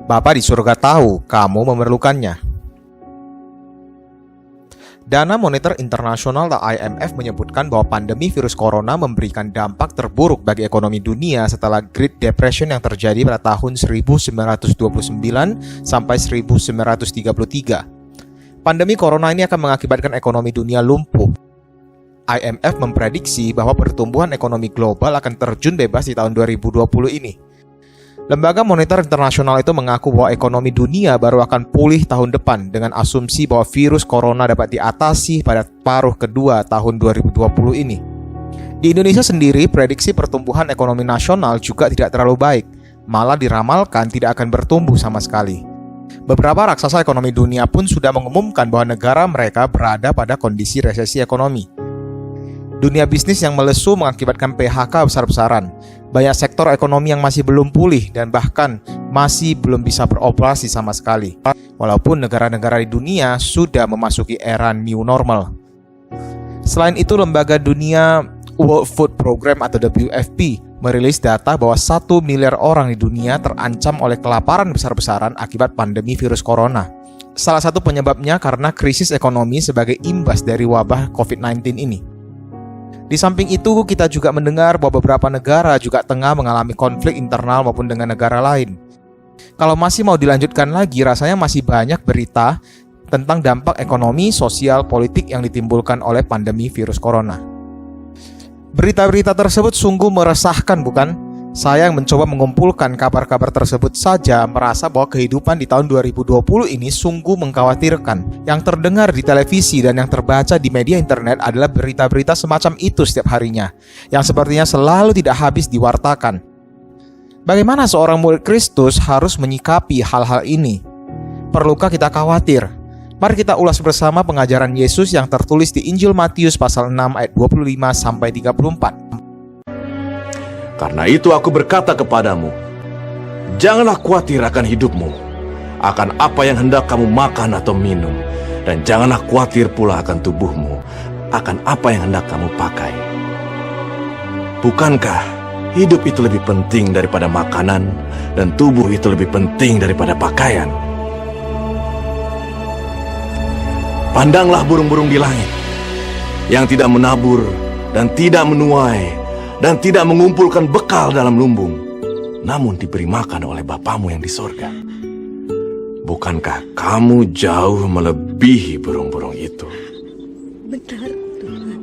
Bapa di surga tahu kamu memerlukannya. Dana Moneter Internasional atau IMF menyebutkan bahwa pandemi virus corona memberikan dampak terburuk bagi ekonomi dunia setelah Great Depression yang terjadi pada tahun 1929 sampai 1933. Pandemi corona ini akan mengakibatkan ekonomi dunia lumpuh. IMF memprediksi bahwa pertumbuhan ekonomi global akan terjun bebas di tahun 2020 ini. Lembaga Moneter Internasional itu mengaku bahwa ekonomi dunia baru akan pulih tahun depan dengan asumsi bahwa virus corona dapat diatasi pada paruh kedua tahun 2020 ini. Di Indonesia sendiri, prediksi pertumbuhan ekonomi nasional juga tidak terlalu baik, malah diramalkan tidak akan bertumbuh sama sekali. Beberapa raksasa ekonomi dunia pun sudah mengumumkan bahwa negara mereka berada pada kondisi resesi ekonomi. Dunia bisnis yang melesu mengakibatkan PHK besar-besaran. Banyak sektor ekonomi yang masih belum pulih dan bahkan masih belum bisa beroperasi sama sekali. Walaupun negara-negara di dunia sudah memasuki era new normal. Selain itu, lembaga dunia World Food Program atau WFP merilis data bahwa 1 miliar orang di dunia terancam oleh kelaparan besar-besaran akibat pandemi virus corona. Salah satu penyebabnya karena krisis ekonomi sebagai imbas dari wabah COVID-19 ini. Di samping itu, kita juga mendengar bahwa beberapa negara juga tengah mengalami konflik internal maupun dengan negara lain. Kalau masih mau dilanjutkan lagi, rasanya masih banyak berita tentang dampak ekonomi, sosial, politik yang ditimbulkan oleh pandemi virus corona. Berita-berita tersebut sungguh meresahkan, bukan? Saya yang mencoba mengumpulkan kabar-kabar tersebut saja merasa bahwa kehidupan di tahun 2020 ini sungguh mengkhawatirkan. Yang terdengar di televisi dan yang terbaca di media internet adalah berita-berita semacam itu setiap harinya, yang sepertinya selalu tidak habis diwartakan. Bagaimana seorang murid Kristus harus menyikapi hal-hal ini? Perlukah kita khawatir? Mari kita ulas bersama pengajaran Yesus yang tertulis di Injil Matius pasal 6 ayat 25 sampai 34. Karena itu aku berkata kepadamu, janganlah khawatir akan hidupmu, akan apa yang hendak kamu makan atau minum, dan janganlah khawatir pula akan tubuhmu, akan apa yang hendak kamu pakai. Bukankah hidup itu lebih penting daripada makanan, dan tubuh itu lebih penting daripada pakaian? Pandanglah burung-burung di langit, yang tidak menabur dan tidak menuai, dan tidak mengumpulkan bekal dalam lumbung, namun diberi makan oleh Bapamu yang di sorga. Bukankah kamu jauh melebihi burung-burung itu? Benar, Tuhan.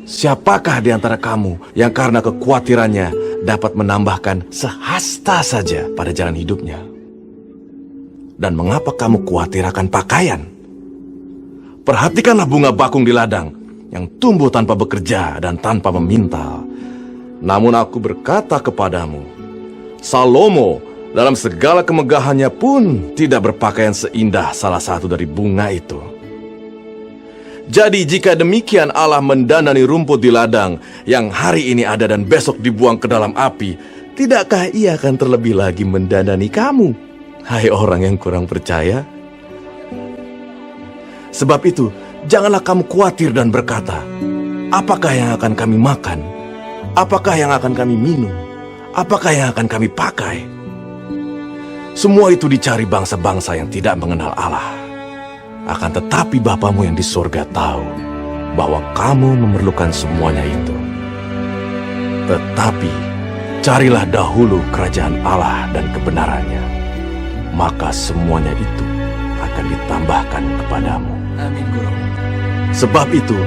Siapakah di antara kamu yang karena kekhawatirannya dapat menambahkan sehasta saja pada jalan hidupnya? Dan mengapa kamu khawatir akan pakaian? Perhatikanlah bunga bakung di ladang, yang tumbuh tanpa bekerja dan tanpa memintal. Namun aku berkata kepadamu, Salomo dalam segala kemegahannya pun tidak berpakaian seindah salah satu dari bunga itu. Jadi jika demikian Allah mendandani rumput di ladang yang hari ini ada dan besok dibuang ke dalam api, tidakkah Ia akan terlebih lagi mendandani kamu, hai orang yang kurang percaya? Sebab itu, janganlah kamu khawatir dan berkata, apakah yang akan kami makan? Apakah yang akan kami minum? Apakah yang akan kami pakai? Semua itu dicari bangsa-bangsa yang tidak mengenal Allah. Akan tetapi Bapamu yang di sorga tahu bahwa kamu memerlukan semuanya itu. Tetapi carilah dahulu kerajaan Allah dan kebenarannya, maka semuanya itu akan ditambahkan kepadamu. Amin, Guru. Sebab itu,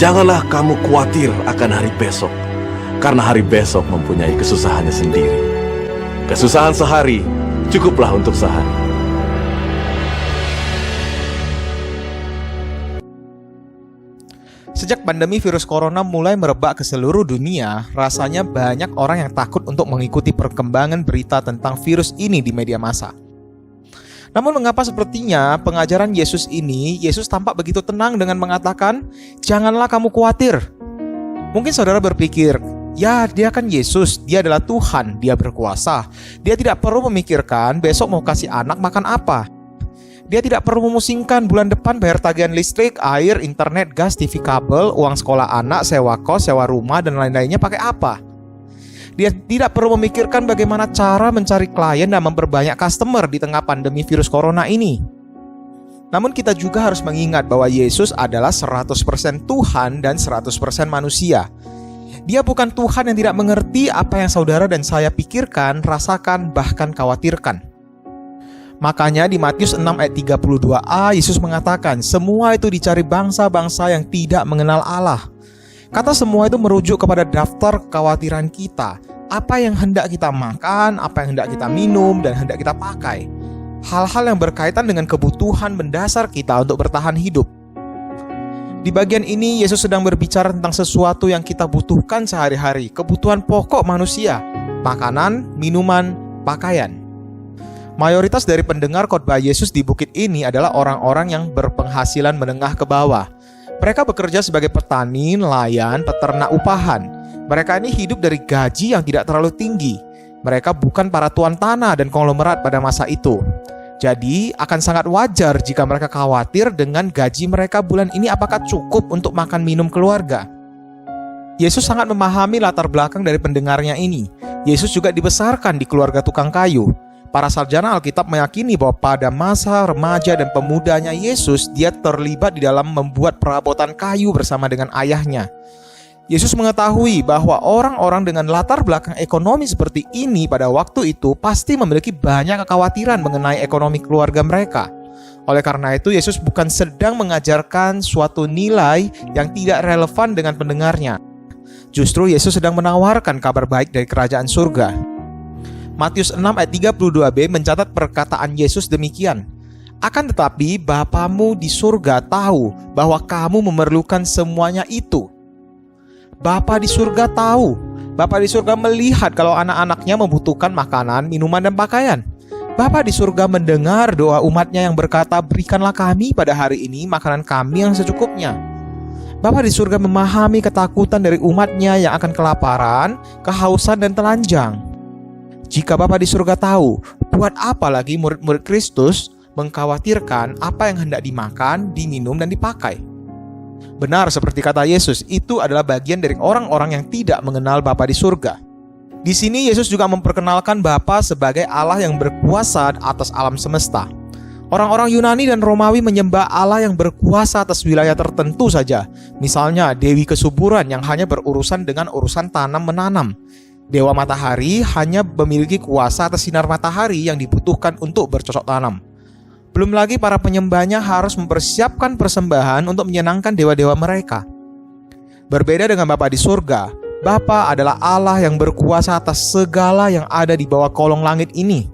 janganlah kamu khawatir akan hari besok, karena hari besok mempunyai kesusahannya sendiri. Kesusahan sehari cukuplah untuk sehari. Sejak pandemi virus corona mulai merebak ke seluruh dunia, rasanya banyak orang yang takut untuk mengikuti perkembangan berita tentang virus ini di media massa. Namun mengapa sepertinya pengajaran Yesus ini, Yesus tampak begitu tenang dengan mengatakan, janganlah kamu khawatir. Mungkin saudara berpikir, ya dia kan Yesus, dia adalah Tuhan, dia berkuasa. Dia tidak perlu memikirkan besok mau kasih anak makan apa. Dia tidak perlu memusingkan bulan depan bayar tagihan listrik, air, internet, gas, TV kabel, uang sekolah anak, sewa kos, sewa rumah, dan lain-lainnya pakai apa. Dia tidak perlu memikirkan bagaimana cara mencari klien dan memperbanyak customer di tengah pandemi virus corona ini. Namun kita juga harus mengingat bahwa Yesus adalah 100% Tuhan dan 100% manusia. Dia bukan Tuhan yang tidak mengerti apa yang saudara dan saya pikirkan, rasakan, bahkan khawatirkan. Makanya di Matius 6 ayat 32a, Yesus mengatakan, semua itu dicari bangsa-bangsa yang tidak mengenal Allah. Kata semua itu merujuk kepada daftar kekhawatiran kita. Apa yang hendak kita makan, apa yang hendak kita minum, dan hendak kita pakai. Hal-hal yang berkaitan dengan kebutuhan mendasar kita untuk bertahan hidup. Di bagian ini, Yesus sedang berbicara tentang sesuatu yang kita butuhkan sehari-hari, kebutuhan pokok manusia, makanan, minuman, pakaian. Mayoritas dari pendengar khotbah Yesus di bukit ini adalah orang-orang yang berpenghasilan menengah ke bawah. Mereka bekerja sebagai petani, nelayan, peternak upahan. Mereka ini hidup dari gaji yang tidak terlalu tinggi. Mereka bukan para tuan tanah dan konglomerat pada masa itu. Jadi, akan sangat wajar jika mereka khawatir dengan gaji mereka bulan ini apakah cukup untuk makan minum keluarga. Yesus sangat memahami latar belakang dari pendengarnya ini. Yesus juga dibesarkan di keluarga tukang kayu. Para sarjana Alkitab meyakini bahwa pada masa remaja dan pemudanya Yesus, dia terlibat di dalam membuat perabotan kayu bersama dengan ayahnya. Yesus mengetahui bahwa orang-orang dengan latar belakang ekonomi seperti ini pada waktu itu pasti memiliki banyak kekhawatiran mengenai ekonomi keluarga mereka. Oleh karena itu, Yesus bukan sedang mengajarkan suatu nilai yang tidak relevan dengan pendengarnya. Justru Yesus sedang menawarkan kabar baik dari kerajaan surga. Matius 6 ayat 32b mencatat perkataan Yesus demikian. Akan tetapi Bapamu di surga tahu bahwa kamu memerlukan semuanya itu. Bapa di surga tahu. Bapa di surga melihat kalau anak-anaknya membutuhkan makanan, minuman, dan pakaian. Bapa di surga mendengar doa umatnya yang berkata, berikanlah kami pada hari ini makanan kami yang secukupnya. Bapa di surga memahami ketakutan dari umatnya yang akan kelaparan, kehausan, dan telanjang. Jika Bapa di surga tahu, buat apa lagi murid-murid Kristus mengkhawatirkan apa yang hendak dimakan, diminum, dan dipakai? Benar seperti kata Yesus, itu adalah bagian dari orang-orang yang tidak mengenal Bapa di surga. Di sini Yesus juga memperkenalkan Bapa sebagai Allah yang berkuasa atas alam semesta. Orang-orang Yunani dan Romawi menyembah Allah yang berkuasa atas wilayah tertentu saja. Misalnya Dewi Kesuburan yang hanya berurusan dengan urusan tanam-menanam. Dewa Matahari hanya memiliki kuasa atas sinar matahari yang dibutuhkan untuk bercocok tanam. Belum lagi para penyembahnya harus mempersiapkan persembahan untuk menyenangkan dewa-dewa mereka. Berbeda dengan Bapa di surga, Bapa adalah Allah yang berkuasa atas segala yang ada di bawah kolong langit ini.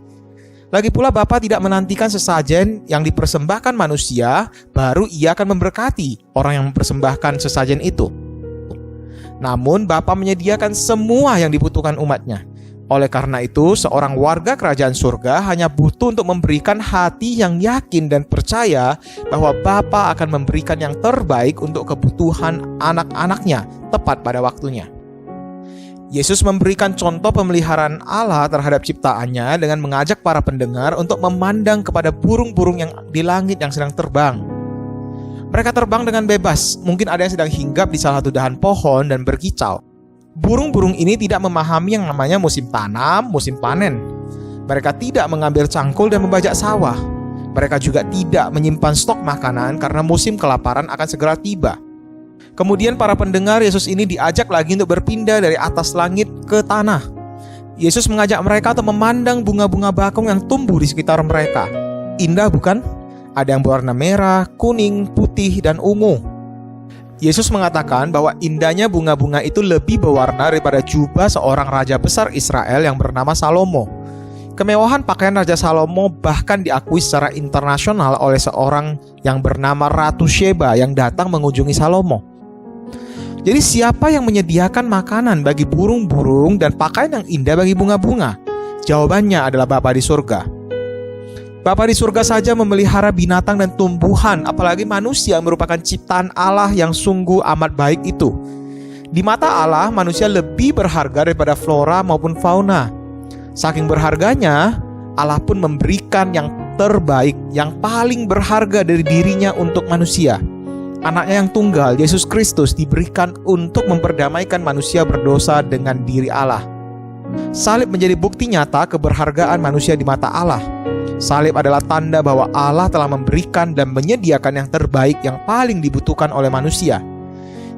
Lagi pula Bapa tidak menantikan sesajen yang dipersembahkan manusia, baru ia akan memberkati orang yang mempersembahkan sesajen itu. Namun Bapa menyediakan semua yang dibutuhkan umatnya. Oleh karena itu, seorang warga kerajaan surga hanya butuh untuk memberikan hati yang yakin dan percaya bahwa Bapa akan memberikan yang terbaik untuk kebutuhan anak-anaknya tepat pada waktunya. Yesus memberikan contoh pemeliharaan Allah terhadap ciptaannya dengan mengajak para pendengar untuk memandang kepada burung-burung yang di langit yang sedang terbang. Mereka terbang dengan bebas, mungkin ada yang sedang hinggap di salah satu dahan pohon dan berkicau. Burung-burung ini tidak memahami yang namanya musim tanam, musim panen. Mereka tidak mengambil cangkul dan membajak sawah. Mereka juga tidak menyimpan stok makanan karena musim kelaparan akan segera tiba. Kemudian para pendengar Yesus ini diajak lagi untuk berpindah dari atas langit ke tanah. Yesus mengajak mereka untuk memandang bunga-bunga bakung yang tumbuh di sekitar mereka. Indah bukan? Ada yang berwarna merah, kuning, putih, dan ungu. Yesus mengatakan bahwa indahnya bunga-bunga itu lebih berwarna daripada jubah seorang raja besar Israel yang bernama Salomo. Kemewahan pakaian Raja Salomo bahkan diakui secara internasional oleh seorang yang bernama Ratu Sheba yang datang mengunjungi Salomo. Jadi siapa yang menyediakan makanan bagi burung-burung dan pakaian yang indah bagi bunga-bunga? Jawabannya adalah Bapa di surga. Bapa di surga saja memelihara binatang dan tumbuhan, apalagi manusia merupakan ciptaan Allah yang sungguh amat baik itu. Di mata Allah, manusia lebih berharga daripada flora maupun fauna. Saking berharganya, Allah pun memberikan yang terbaik, yang paling berharga dari dirinya untuk manusia. Anaknya yang tunggal, Yesus Kristus, diberikan untuk memperdamaikan manusia berdosa dengan diri Allah. Salib menjadi bukti nyata keberhargaan manusia di mata Allah. Salib adalah tanda bahwa Allah telah memberikan dan menyediakan yang terbaik yang paling dibutuhkan oleh manusia.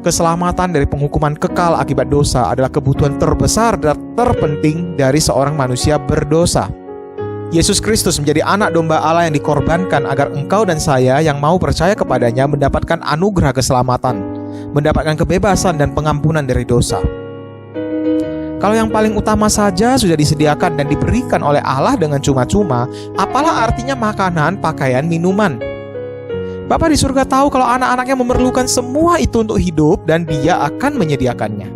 Keselamatan dari penghukuman kekal akibat dosa adalah kebutuhan terbesar dan terpenting dari seorang manusia berdosa. Yesus Kristus menjadi anak domba Allah yang dikorbankan agar engkau dan saya yang mau percaya kepadanya mendapatkan anugerah keselamatan, mendapatkan kebebasan dan pengampunan dari dosa. Kalau yang paling utama saja sudah disediakan dan diberikan oleh Allah dengan cuma-cuma, apalah artinya makanan, pakaian, minuman? Bapa di surga tahu kalau anak-anaknya memerlukan semua itu untuk hidup dan Dia akan menyediakannya.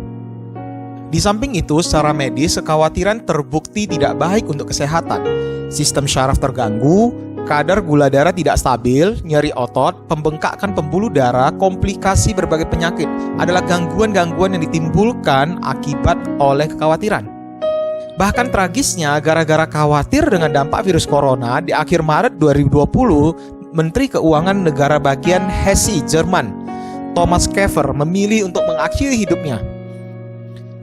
Di samping itu, secara medis, kekhawatiran terbukti tidak baik untuk kesehatan. Sistem syaraf terganggu, kadar gula darah tidak stabil, nyeri otot, pembengkakan pembuluh darah, komplikasi berbagai penyakit adalah gangguan-gangguan yang ditimbulkan akibat oleh kekhawatiran. Bahkan tragisnya, gara-gara khawatir dengan dampak virus corona, di akhir Maret 2020, Menteri Keuangan Negara bagian Hesse, Jerman, Thomas Kever memilih untuk mengakhiri hidupnya.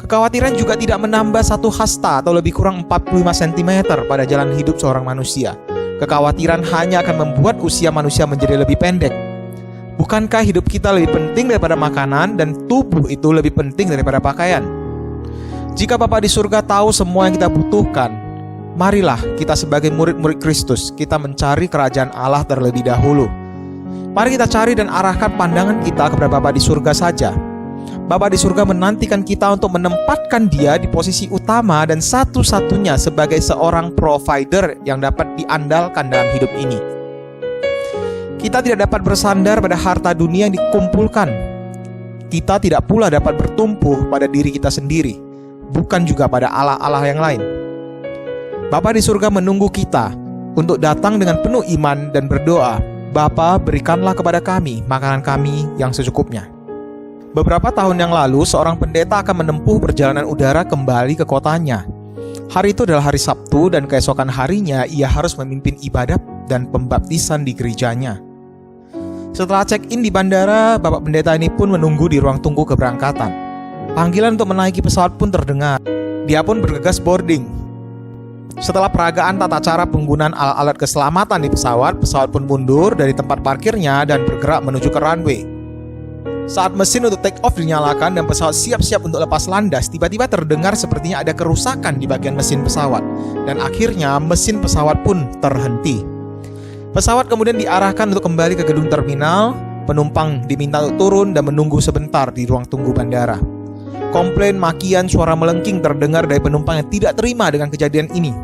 Kekhawatiran juga tidak menambah 1 hasta atau lebih kurang 45 cm pada jalan hidup seorang manusia. Kekhawatiran hanya akan membuat usia manusia menjadi lebih pendek. Bukankah hidup kita lebih penting daripada makanan dan tubuh itu lebih penting daripada pakaian? Jika Bapa di surga tahu semua yang kita butuhkan, marilah kita sebagai murid-murid Kristus, kita mencari kerajaan Allah terlebih dahulu. Mari kita cari dan arahkan pandangan kita kepada Bapa di surga saja. Bapa di surga menantikan kita untuk menempatkan Dia di posisi utama dan satu-satunya sebagai seorang provider yang dapat diandalkan dalam hidup ini. Kita tidak dapat bersandar pada harta dunia yang dikumpulkan. Kita tidak pula dapat bertumpu pada diri kita sendiri, bukan juga pada Allah-Allah yang lain. Bapa di surga menunggu kita untuk datang dengan penuh iman dan berdoa, Bapa, berikanlah kepada kami makanan kami yang secukupnya. Beberapa tahun yang lalu, seorang pendeta akan menempuh perjalanan udara kembali ke kotanya. Hari itu adalah hari Sabtu dan keesokan harinya ia harus memimpin ibadat dan pembaptisan di gerejanya. Setelah check-in di bandara, Bapak pendeta ini pun menunggu di ruang tunggu keberangkatan. Panggilan untuk menaiki pesawat pun terdengar. Dia pun bergegas boarding. Setelah peragaan tata cara penggunaan alat-alat keselamatan di pesawat pun mundur dari tempat parkirnya dan bergerak menuju ke runway. Saat mesin untuk take off dinyalakan dan pesawat siap-siap untuk lepas landas, tiba-tiba terdengar sepertinya ada kerusakan di bagian mesin pesawat. Dan akhirnya mesin pesawat pun terhenti. Pesawat kemudian diarahkan untuk kembali ke gedung terminal. Penumpang diminta untuk turun dan menunggu sebentar di ruang tunggu bandara. Komplain, makian, suara melengking terdengar dari penumpang yang tidak terima dengan kejadian ini.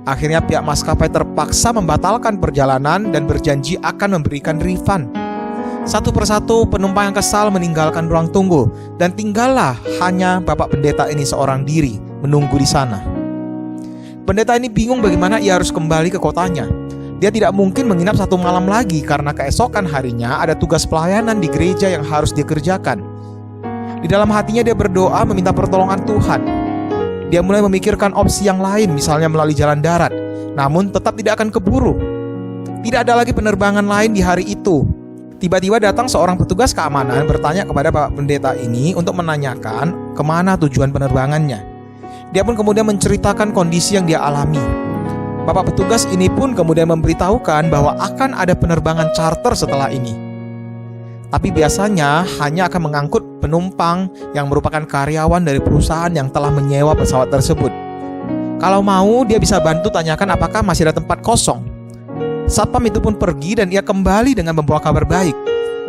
Akhirnya pihak maskapai terpaksa membatalkan perjalanan dan berjanji akan memberikan refund. Satu persatu penumpang yang kesal meninggalkan ruang tunggu dan tinggallah hanya Bapak pendeta ini seorang diri menunggu di sana. Pendeta ini bingung bagaimana ia harus kembali ke kotanya. Dia tidak mungkin menginap 1 malam lagi karena keesokan harinya ada tugas pelayanan di gereja yang harus dia kerjakan. Di dalam hatinya dia berdoa meminta pertolongan Tuhan. Dia mulai memikirkan opsi yang lain, misalnya melalui jalan darat, namun tetap tidak akan keburu. Tidak ada lagi penerbangan lain di hari itu. Tiba-tiba datang seorang petugas keamanan bertanya kepada Bapak pendeta ini untuk menanyakan kemana tujuan penerbangannya. Dia pun kemudian menceritakan kondisi yang dia alami. Bapak petugas ini pun kemudian memberitahukan bahwa akan ada penerbangan charter setelah ini. Tapi biasanya hanya akan mengangkut penumpang yang merupakan karyawan dari perusahaan yang telah menyewa pesawat tersebut. Kalau mau, dia bisa bantu tanyakan apakah masih ada tempat kosong. Satpam itu pun pergi dan ia kembali dengan membawa kabar baik.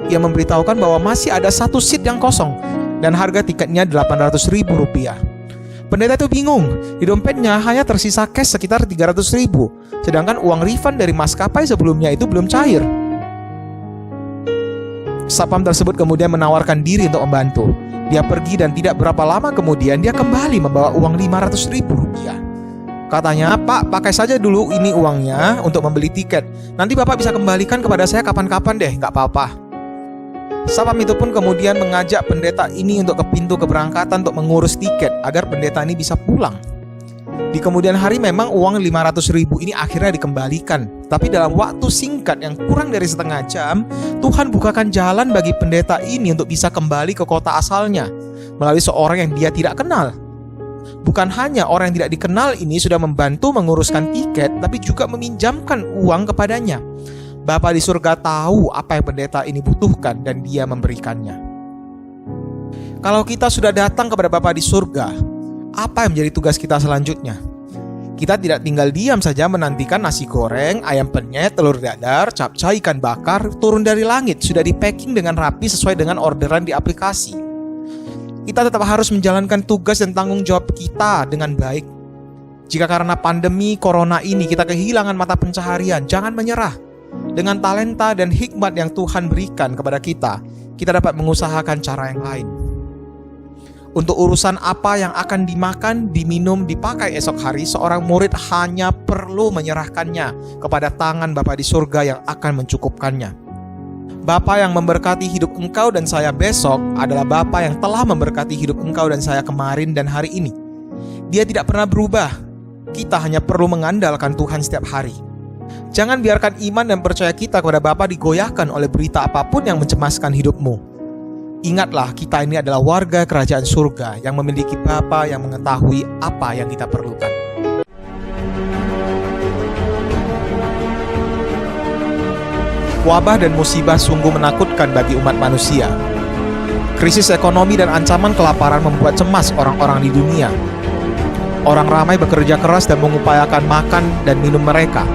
Ia memberitahukan bahwa masih ada 1 seat yang kosong dan harga tiketnya Rp800.000. Pendeta itu bingung, di dompetnya hanya tersisa cash sekitar Rp300.000, sedangkan uang refund dari maskapai sebelumnya itu belum cair. Satpam tersebut kemudian menawarkan diri untuk membantu. Dia pergi dan tidak berapa lama kemudian dia kembali membawa uang Rp500.000. Katanya, Pak, pakai saja dulu ini uangnya untuk membeli tiket. Nanti Bapak bisa kembalikan kepada saya kapan-kapan deh, nggak apa-apa. Satpam itu pun kemudian mengajak pendeta ini untuk ke pintu keberangkatan untuk mengurus tiket agar pendeta ini bisa pulang. Di kemudian hari memang uang Rp500.000 ini akhirnya dikembalikan. Tapi dalam waktu singkat yang kurang dari setengah jam, Tuhan bukakan jalan bagi pendeta ini untuk bisa kembali ke kota asalnya melalui seorang yang dia tidak kenal. Bukan hanya orang yang tidak dikenal ini sudah membantu menguruskan tiket, tapi juga meminjamkan uang kepadanya. Bapa di surga tahu apa yang pendeta ini butuhkan dan dia memberikannya. Kalau kita sudah datang kepada Bapa di surga, apa yang menjadi tugas kita selanjutnya? Kita tidak tinggal diam saja menantikan nasi goreng, ayam penyet, telur dadar, capcay, ikan bakar turun dari langit, sudah di-packing dengan rapi sesuai dengan orderan di aplikasi. Kita tetap harus menjalankan tugas dan tanggung jawab kita dengan baik. Jika karena pandemi corona ini kita kehilangan mata pencaharian, jangan menyerah. Dengan talenta dan hikmat yang Tuhan berikan kepada kita dapat mengusahakan cara yang lain. Untuk urusan apa yang akan dimakan, diminum, dipakai esok hari, seorang murid hanya perlu menyerahkannya kepada tangan Bapa di surga yang akan mencukupkannya. Bapa yang memberkati hidup engkau dan saya besok adalah Bapa yang telah memberkati hidup engkau dan saya kemarin dan hari ini. Dia tidak pernah berubah. Kita hanya perlu mengandalkan Tuhan setiap hari. Jangan biarkan iman dan percaya kita kepada Bapa digoyahkan oleh berita apapun yang mencemaskan hidupmu. Ingatlah, kita ini adalah warga kerajaan surga yang memiliki Bapa yang mengetahui apa yang kita perlukan. Wabah dan musibah sungguh menakutkan bagi umat manusia. Krisis ekonomi dan ancaman kelaparan membuat cemas orang-orang di dunia. Orang ramai bekerja keras dan mengupayakan makan dan minum mereka.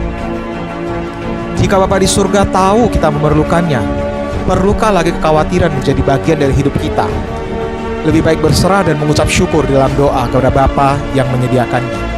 Jika Bapa di surga tahu kita memerlukannya, perlukah lagi kekhawatiran menjadi bagian dari hidup kita? Lebih baik berserah dan mengucap syukur dalam doa kepada Bapa yang menyediakannya.